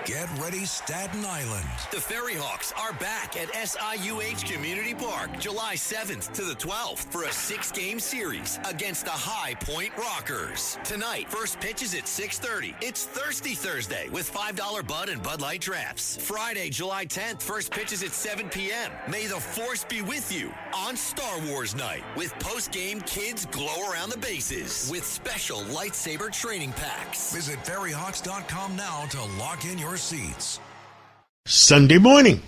Get ready, Staten Island. The Ferry Hawks are back at SIUH Community Park July 7th to the 12th for a 6-game series against the High Point Rockers. Tonight, first pitch is at 6:30. It's Thirsty Thursday with $5 Bud and Bud Light drafts. Friday, July 10th, first pitch is at 7 p.m. May the Force be with you on Star Wars Night with post-game kids glow around the bases with special lightsaber training packs. Visit ferryhawks.com now to lock in your seats. Sunday morning.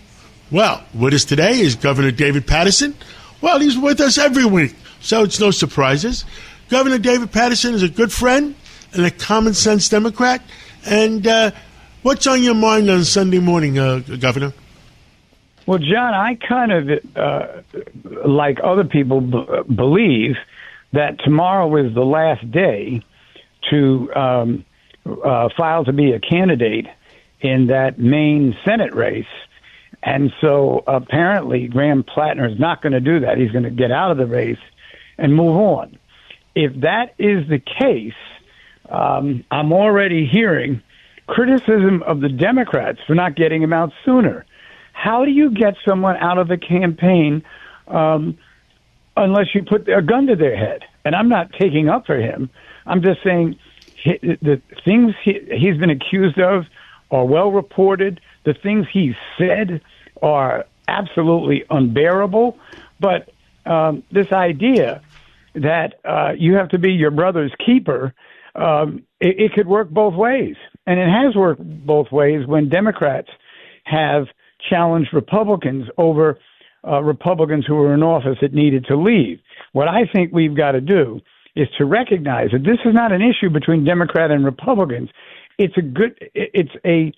Well, with us today is Governor David Paterson. Well, he's with us every week, so it's no surprises. Governor David Paterson is a good friend and a common-sense Democrat. And what's on your mind on Sunday morning, Governor? Well, John, I kind of, like other people, believe that tomorrow is the last day to file to be a candidate in that Maine Senate race. And so apparently Graham Platner is not going to do that. He's going to get out of the race and move on. If that is the case, I'm already hearing criticism of the Democrats for not getting him out sooner. How do you get someone out of a campaign unless you put a gun to their head? And I'm not taking up for him. I'm just saying the things he's been accused of are well reported. The things he's said are absolutely unbearable. But this idea that you have to be your brother's keeper, it could work both ways. And it has worked both ways when Democrats have challenged Republicans over Republicans who were in office that needed to leave. What I think we've got to do is to recognize that this is not an issue between Democrat and Republicans. It's an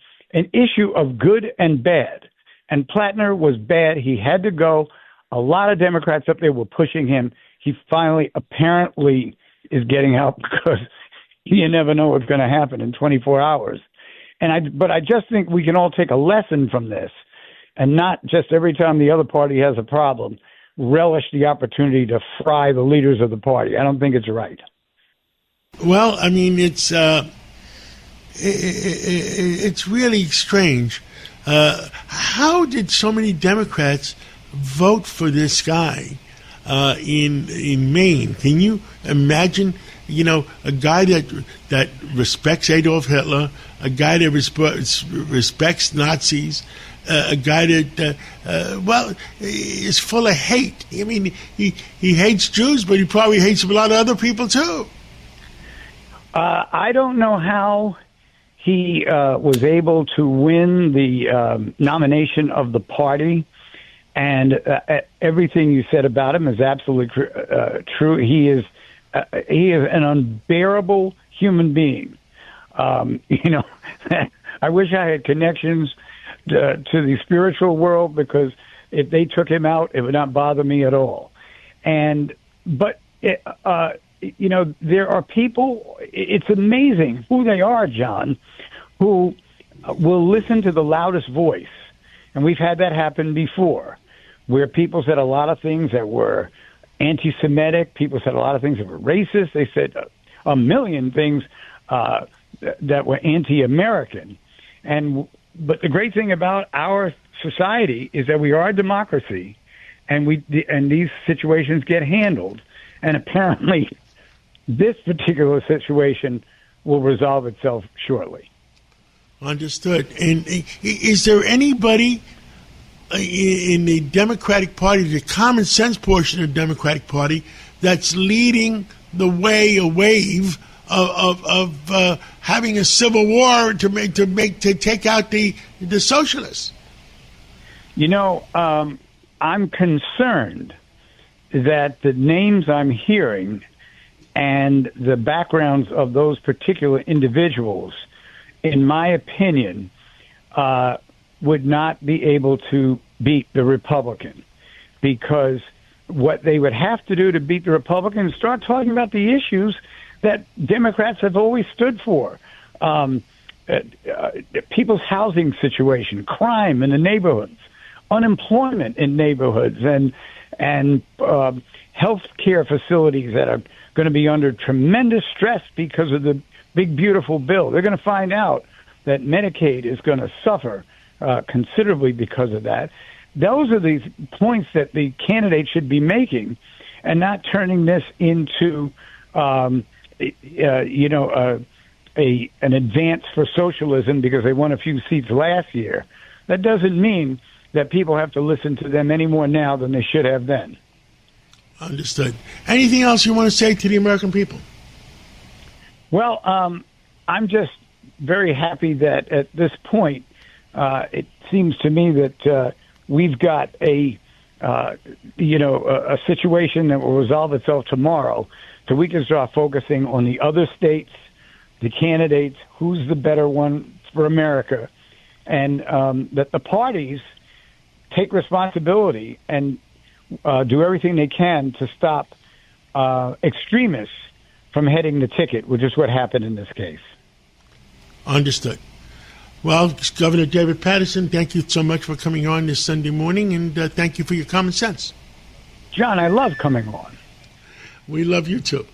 issue of good and bad. And Platner was bad. He had to go. A lot of Democrats up there were pushing him. He finally apparently is getting out because you never know what's going to happen in 24 hours. But I just think we can all take a lesson from this and not just every time the other party has a problem, relish the opportunity to fry the leaders of the party. I don't think it's right. Well, I mean, it's really strange. How did so many Democrats vote for this guy in Maine? Can you imagine? You know, a guy that respects Adolf Hitler, a guy that respects Nazis, a guy that is full of hate. I mean, he hates Jews, but he probably hates a lot of other people too. I don't know how he was able to win the nomination of the party, and everything you said about him is absolutely true. He is an unbearable human being. I wish I had connections to the spiritual world, because if they took him out, it would not bother me at all. But there are people, it's amazing who they are, John, who will listen to the loudest voice. And we've had that happen before, where people said a lot of things that were anti-Semitic. People said a lot of things that were racist. They said a million things that were anti-American. But the great thing about our society is that we are a democracy, and these situations get handled. And apparently, this particular situation will resolve itself shortly. Understood. And is there anybody in the Democratic Party, the common sense portion of the Democratic Party, that's leading the wave of having a civil war to take out the socialists? I'm concerned that the names I'm hearing and the backgrounds of those particular individuals, in my opinion, would not be able to beat the Republican, because what they would have to do to beat the Republican is start talking about the issues that Democrats have always stood for. People's housing situation, crime in the neighborhoods, unemployment in neighborhoods, and health care facilities that are going to be under tremendous stress because of the big, beautiful bill. They're going to find out that Medicaid is going to suffer considerably because of that. Those are the points that the candidate should be making, and not turning this into, an advance for socialism because they won a few seats last year. That doesn't mean that people have to listen to them any more now than they should have then. Understood. Anything else you want to say to the American people? Well, I'm just very happy that at this point, it seems to me that we've got a situation that will resolve itself tomorrow. So we can start focusing on the other states, the candidates, who's the better one for America, and that the parties take responsibility and do everything they can to stop extremists from heading the ticket, which is what happened in this case. Understood. Well, Governor David Paterson, thank you so much for coming on this Sunday morning, and thank you for your common sense. John, I love coming on. We love you too.